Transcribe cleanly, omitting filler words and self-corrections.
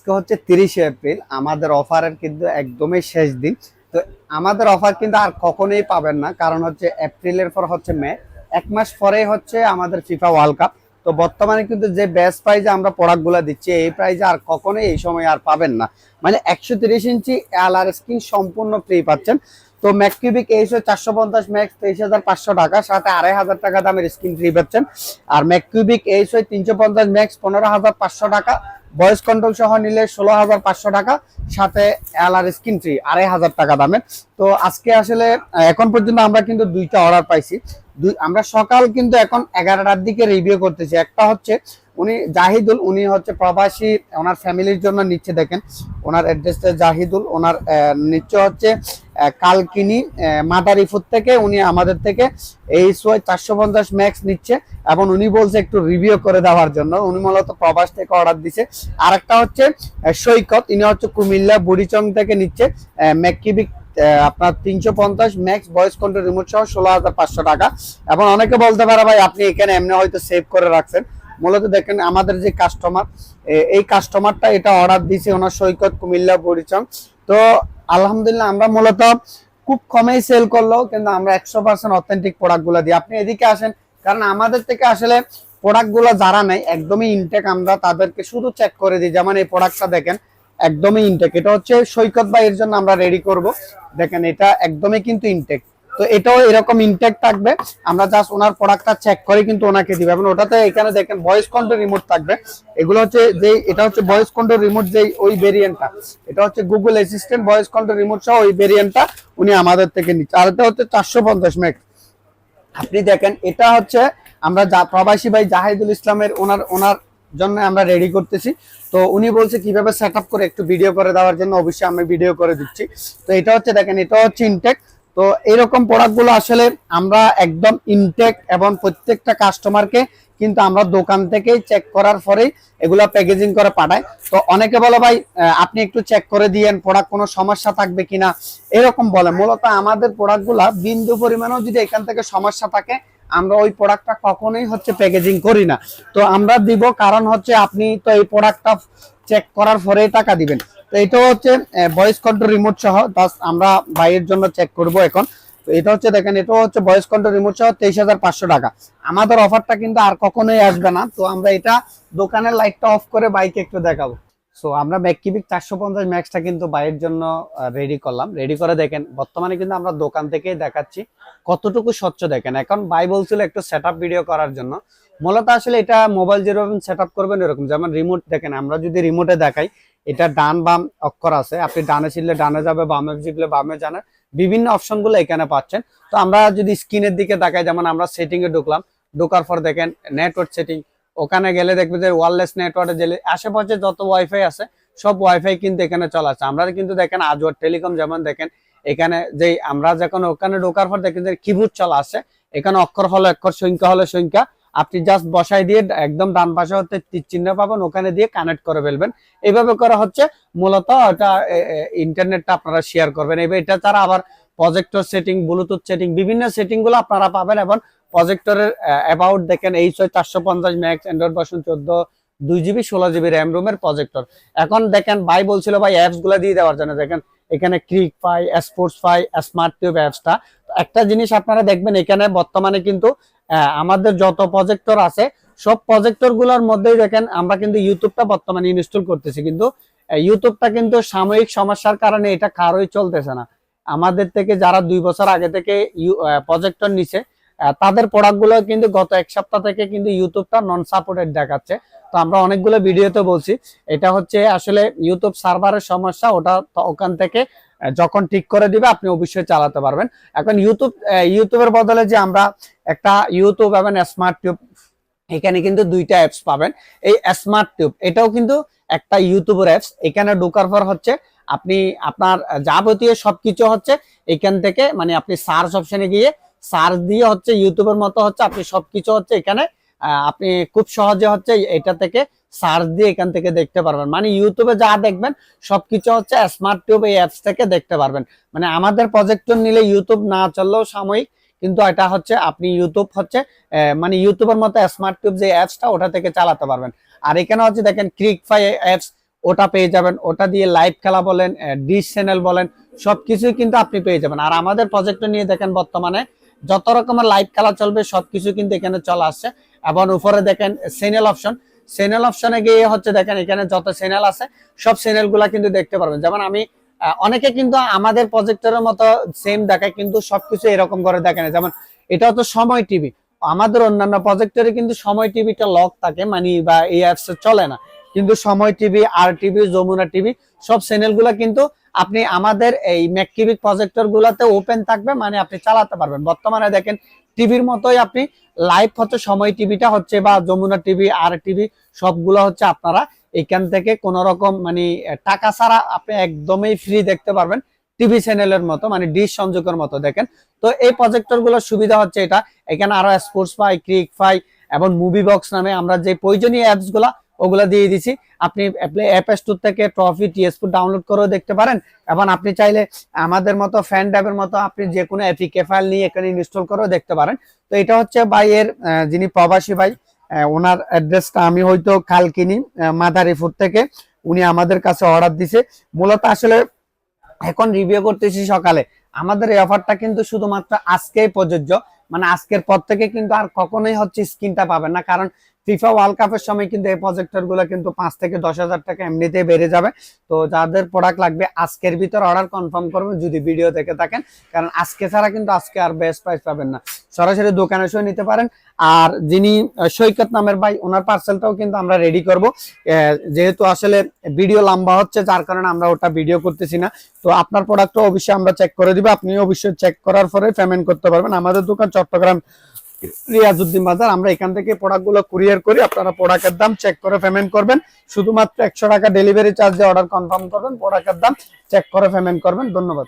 আজকে হচ্ছে 30শে এপ্রিল, আমাদের অফারের কিন্তু একদমই শেষ দিন। তো আমাদের অফার কিন্তু আর কখনোই পাবেন না, কারণ হচ্ছে এপ্রিলের পর হচ্ছে মে, 1 মাস পরেই হচ্ছে আমাদের ফিফা ওয়ার্ল্ড কাপ। তো বর্তমানে কিন্তু যে বেস্ট প্রাইজে আমরা প্রোডাক্টগুলো দিচ্ছি, এই প্রাইজে আর কখনোই এই সময় আর পাবেন না। মানে 130 ইঞ্চি এলআর স্ক্রিন সম্পূর্ণ ফ্রি পাচ্ছেন। তো ম্যাককিউবিক এইচও 450 ম্যাক্স 23,500 টাকা, সাথে 2,500 টাকা দামের স্ক্রিন ফ্রি পাচ্ছেন। আর ম্যাককিউবিক এইচও 350 ম্যাক্স 15,500 টাকা, ভয়েস কন্ট্রোল সহ নিলে 16,500 টাকা, সাথে এলআর স্ক্রিন ফ্রি 2,500 টাকা দামের। তো আজকে আসলে এখন পর্যন্ত আমরা কিন্তু দুইটা অর্ডার পাইছি। আমরা সকাল কিন্তু এখন 11টার দিকে রিভিউ করতেছি। একটা হচ্ছে উনি জাহিদুল, উনি হচ্ছে প্রবাসী, ওনার ফ্যামিলির জন্য নিচ্ছে। দেখেন ওনার অ্যাড্রেসটা জাহিদুল, ওনার নিচ্ছে হচ্ছে কালকিনি মাদারীপুর থেকে। উনি আমাদের থেকে এইচওয়াই 450 ম্যাক্স নিচ্ছে এবং উনি বলছে একটু রিভিউ করে দেওয়ার জন্য। উনি মূলত প্রবাস থেকে অর্ডার দিছে। আর একটা হচ্ছে সৈকত, ইনি হচ্ছে কুমিল্লা বুড়িচং থেকে নিচ্ছে ম্যাককিউবিক আপনার 350 ম্যাক্স ভয়েস কন্ট্রোল রিমোট সহ 16,500 টাকা। এবং অনেকে বলতে পারে ভাই আপনি এখানে এমনি হয়তো সেভ করে রাখছেন। মূলত দেখেন আমাদের যে কাস্টমার, এই কাস্টমারটা এটা অর্ডার দিয়েছে ওনার সৈকত কুমিল্লা বুড়িচং। তো আলহামদুলিল্লাহ আমরা মূলত খুব কমেই সেল করলেও কিন্তু আমরা 100% অথেন্টিক প্রোডাক্টগুলো দিই। আপনি এদিকে আসেন, কারণ আমাদের থেকে আসলে প্রোডাক্টগুলো যারা নেই একদমই ইনটেক, আমরা তাদেরকে শুধু চেক করে দিই। যেমন এই প্রোডাক্টটা দেখেন একদমই ইনটেক, এটা হচ্ছে সৈকত ভাইয়ের জন্য আমরা রেডি করব। দেখেন এটা একদমই কিন্তু ইনটেক। তো এটাও এরকম ইনটেক থাকবে, আমরা জাস্ট ওনার প্রোডাক্টটা চেক করে কিন্তু ওনাকে দিব। এবং ওটাতে এখানে দেখেন ভয়েস কন্ট্রোল রিমোট থাকবে। এগুলো হচ্ছে যে এটা হচ্ছে ভয়েস কন্ট্রোল রিমোট, যেই ওই ভেরিয়েন্টটা, এটা হচ্ছে Google assistant voice control remote সহ ওই ভেরিয়েন্টটা উনি আমাদের থেকে নিচ্ছে। আর এটা হচ্ছে 450 ম্যাক্স। আপনি দেখেন এটা হচ্ছে আমরা প্রবাসী ভাই জাহিদুল ইসলামের ওনার ওনার জন্য আমরা রেডি করতেছি। তো উনি বলছে কিভাবে সেট আপ করে একটু ভিডিও করে দেওয়ার জন্য, অবশ্যই আমি ভিডিও করে দিচ্ছি। তো এটা হচ্ছে দেখেন, এটা হচ্ছে ইনটেক। তো এরকম প্রোডাক্টগুলো আসলে আমরা একদম ইনটেক এবং প্রত্যেকটা কাস্টমারকে কিন্তু আমরা দোকান থেকেই চেক করার পরেই এগুলা প্যাকেজিং করে পাঠাই। তো অনেকে বলে ভাই আপনি একটু চেক করে দিয়েন প্রোডাক্ট কোনো সমস্যা থাকবে কিনা, এরকম বলে। মূলত আমাদের প্রোডাক্টগুলা বিন্দু পরিমাণেও যদি এখান থেকে সমস্যা থাকে, আমরা ওই প্রোডাক্টটা কখনোই হচ্ছে প্যাকেজিং করি না। তো আমরা দিব, কারণ হচ্ছে আপনি তো এই প্রোডাক্টটা চেক করার পরেই টাকা দিবেন। তো এটা হচ্ছে ভয়েস কন্ট্রোল রিমোট সহ, আমরা ভাইয়ের জন্য চেক করব এখন। তো এটা হচ্ছে দেখেন, এটা হচ্ছে ভয়েস কন্ট্রোল রিমোট সহ 23,500 টাকা। আমাদের অফারটা কিন্তু আর কখনোই আসবে না। তো আমরা এটা দোকানের লাইটটা অফ করে বাইকে একটু দেখাবো। সো আমরা ম্যাককিউবিক 450 ম্যাক্সটা কিন্তু বাইয়ের জন্য রেডি করলাম। রেডি করে দেখেন বর্তমানে কিন্তু আমরা দোকান থেকেই দেখাচ্ছি কতটুকু স্বচ্ছ। দেখেন এখন ভাই বলছিল একটু সেটআপ ভিডিও করার জন্য। মূলত আসলে এটা মোবাইল যেরকম সেটআপ করবেন এরকম, যেমন রিমোট দেখেন, আমরা যদি রিমোটে দেখাই, এটা ডান বাম অক্ষর আছে, আপনি ডানে ছিললে ডানে যাবে, বামে ছিললে বামে যাবে, বিভিন্ন অপশন গুলো এখানে পাচ্ছেন। তো আমরা যদি স্ক্রিনের দিকে দেখাই, যেমন আমরা সেটিং এ ঢুকলাম, ঢোকার পর দেখেন নেটওয়ার্ক সেটিং, ওখানে গেলে দেখবে যে ওয়্যারলেস নেটওয়ার্কে গেলে আশেপাশে যত ওয়াইফাই আছে সব ওয়াইফাই কিন্তু এখানে চলে আসছে। আমরা কিন্তু দেখেন আজওয়ার টেলিকম, যেমন দেখেন এখানে যে আমরা যখন ওখানে ঢোকার পর দেখেন যে কিবোর্ড চলে আসছে, এখানে অক্ষর হলো অক্ষর, সংখ্যা হলো সংখ্যা। আপনি জাস্ট বসাই দিয়ে একদম ডান পাশে হচ্ছে তীর চিহ্ন পাবেন, ওখানে দিয়ে কানেক্ট করে ফেলবেন। এইভাবে করা হচ্ছে মূলত এটা ইন্টারনেটটা আপনারা শেয়ার করবেন। এবার এটা ছাড়া আবার প্রজেক্টর সেটিং, ব্লুটুথ সেটিং, বিভিন্ন সেটিং গুলো আপনারা পাবেন। এবং প্রজেক্টরের অ্যাবাউট দেখেন HY 450 max, Android version 14, 2GB 16GB RAM রোমের প্রজেক্টর। এখন দেখেন ভাই বলছিল ভাই অ্যাপস গুলা দিয়ে দেওয়ার জন্য। দেখেন এখানে ক্রিক পাই, স্পোর্টস পাই, স্মার্ট টিউব অ্যাপসটা। একটা জিনিস আপনারা দেখবেন, এখানে বর্তমানে কিন্তু আমাদের যত প্রজেক্টর আছে সব প্রজেক্টর গুলোর মধ্যেই দেখেন আমরা কিন্তু ইউটিউবটা বর্তমানে ইনস্টল করতেছি। কিন্তু ইউটিউবটা কিন্তু সাময়িক সমস্যার কারণে এটা কারোই চলতেছে না। আমাদের থেকে যারা 2 বছর আগে থেকে প্রজেক্টর নিছে, তাদের প্রোডাক্ট গুলো কিন্তু গত 1 সপ্তাহ থেকে কিন্তু ইউটিউবটা নন সাপোর্টেড দেখাচ্ছে। তো আমরা অনেকগুলো ভিডিওতে বলছি এটা হচ্ছে আসলে ইউটিউব সার্ভারের সমস্যা, ওটা ওখান থেকে যখন ঠিক করে দিবে আপনি অবশ্যই চালাতে পারবেন। এখন ইউটিউবের বদলে যে আমরা একটা ইউটিউব এবং স্মার্ট টিউব, এখানে কিন্তু দুইটা অ্যাপস পাবেন। এই স্মার্ট টিউব এটাও কিন্তু একটা ইউটিউবের অ্যাপস। এখানে ঢোকার পর হচ্ছে আপনি আপনার যাবতীয় সবকিছু হচ্ছে এখান থেকে, মানে আপনি সার্চ অপশনে গিয়ে সার্চ দিয়ে হচ্ছে ইউটিউবের মতো হচ্ছে আপনি সবকিছু হচ্ছে এখানে আপনি খুব সহজে হচ্ছে এটা থেকে সার্চ দিয়ে এখান থেকে দেখতে পারবেন। মানে ইউটিউবে যা দেখবেন সবকিছু হচ্ছে স্মার্ট টিউব এই অ্যাপস থেকে দেখতে পারবেন। মানে আমাদের প্রজেক্টর নিলে ইউটিউব না চললেও সাময়িক, কিন্তু এটা হচ্ছে আপনি ইউটিউব হচ্ছে মানে ইউটিউবের মতো স্মার্ট টিউব যে অ্যাপসটা ওটা থেকে চালাতে পারবেন। আর এখানে হচ্ছে দেখেন ক্রিকফাই অ্যাপস, ওটা পেয়ে যাবেন। ওটা দিয়ে লাইভ খেলা বলেন, ডিশ চ্যানেল বলেন, সবকিছুই কিন্তু আপনি পেয়ে যাবেন। আর আমাদের প্রজেক্টর নিয়ে দেখেন বর্তমানে যত রকমের লাইভ খেলা চলবে সবকিছু কিন্তু এখানে চলে আসছে। এবং উপরে দেখেন চ্যানেল অপশন, চ্যানেল অপশনে গিয়ে হচ্ছে দেখেন এখানে যত চ্যানেল আছে সব চ্যানেল গুলা কিন্তু দেখতে পারবেন। যেমন আমি অনেকে কিন্তু আমাদের প্রজেক্টরের মতো সেম দেখায়, কিন্তু সবকিছু এরকম করে দেখে না। যেমন এটা হচ্ছে সময় টিভি, আমাদের অন্যান্য প্রজেক্টরে কিন্তু সময় টিভিটা লক থাকে, মানে বা এই অ্যাপস চলে না, কিন্তু সময় টিভি, আর টিভি, যমুনা টিভি সব চ্যানেল গুলা কিন্তু আপনি আমাদের এই ম্যাককিবিক প্রজেক্টর গুলাতে ওপেন থাকবে, মানে আপনি চালাতে পারবেন। বর্তমানে দেখেন টিভির মতোই আপনি লাইভ হচ্ছে সময় টিভিটা হচ্ছে বা যমুনা টিভি, আর টিভি সবগুলো হচ্ছে আপনারা এখান থেকে কোন রকম মানে টাকা ছাড়া আপনি একদমই ফ্রি দেখতে পারবেন, টিভি চ্যানেলের মতো, মানে ডিশ সংযোগের মতো দেখেন। তো এই প্রজেক্টর গুলোর সুবিধা হচ্ছে এটা, এখানে আরো স্পোর্টস পাই, ক্রিক পাই এবং মুভি বক্স নামে আমরা যে প্রয়োজনীয় অ্যাপস গুলা ওগুলা দিয়ে দিছি। আপনি অ্যাপ স্টোর থেকে ট্রফি, টিএসপি ডাউনলোড করেও দেখতে পারেন, এবং আপনি চাইলে আমাদের মতো ফ্যান ড্যাবের মতো আপনি যে কোনো এপিকে ফাইল নিয়ে এখানে ইনস্টল করেও দেখতে পারেন। তো এটা হচ্ছে ভাইয়ের যিনি প্রবাসী ভাই, ওনার অ্যাড্রেসটা আমি হয়তো কালকিনি মাদারীপুর থেকে উনি আমাদের কাছে অর্ডার দিছে। মূলত আসলে এখন রিভিউ করতেছি সকালে, আমাদের এই অফারটা কিন্তু শুধুমাত্র আজকেই প্রযোজ্য, মানে আজকের পর থেকে কিন্তু আর কখনোই হচ্ছে স্ক্রিনটা পাবেন না। কারণ ফিফা ওয়ার্ল্ড কাপের সময় কিন্তু এই প্রজেক্টর গুলো কিন্তু 5 থেকে 10,000 টাকা এমনিতেই বেড়ে যাবে। তো যাদের প্রোডাক্ট লাগবে আজকের ভিতর অর্ডার কনফার্ম করবেন যদি ভিডিও দেখে থাকেন, কারণ আজকে ছাড়া কিন্তু আজকে আর বেস্ট প্রাইস পাবেন না। সরাসরি দোকানে এসে নিতে পারেন। আর যিনি সৈকত নামের ভাই, ওনার পার্সেলটাও কিন্তু আমরা রেডি করব, যেহেতু আসলে ভিডিও লম্বা হচ্ছে যার কারণে আমরা ওটা ভিডিও করতেছি না। তো আপনার প্রোডাক্টও অবশ্যই আমরা চেক করে দিব, আপনি অবশ্যই চেক করার পরে পেমেন্ট করতে পারবেন। আমাদের দোকান চট্টগ্রাম রিয়াজউদ্দিন বাজার, আমরা এখান থেকে প্রোডাক্টগুলো কুরিয়ার করি। আপনারা প্রোডাক্টের দাম চেক করে পেমেন্ট করবেন, শুধুমাত্র 100 টাকা ডেলিভারি চার্জ দিয়ে অর্ডার কনফার্ম করবেন, প্রোডাক্টের দাম চেক করে পেমেন্ট করবেন। ধন্যবাদ।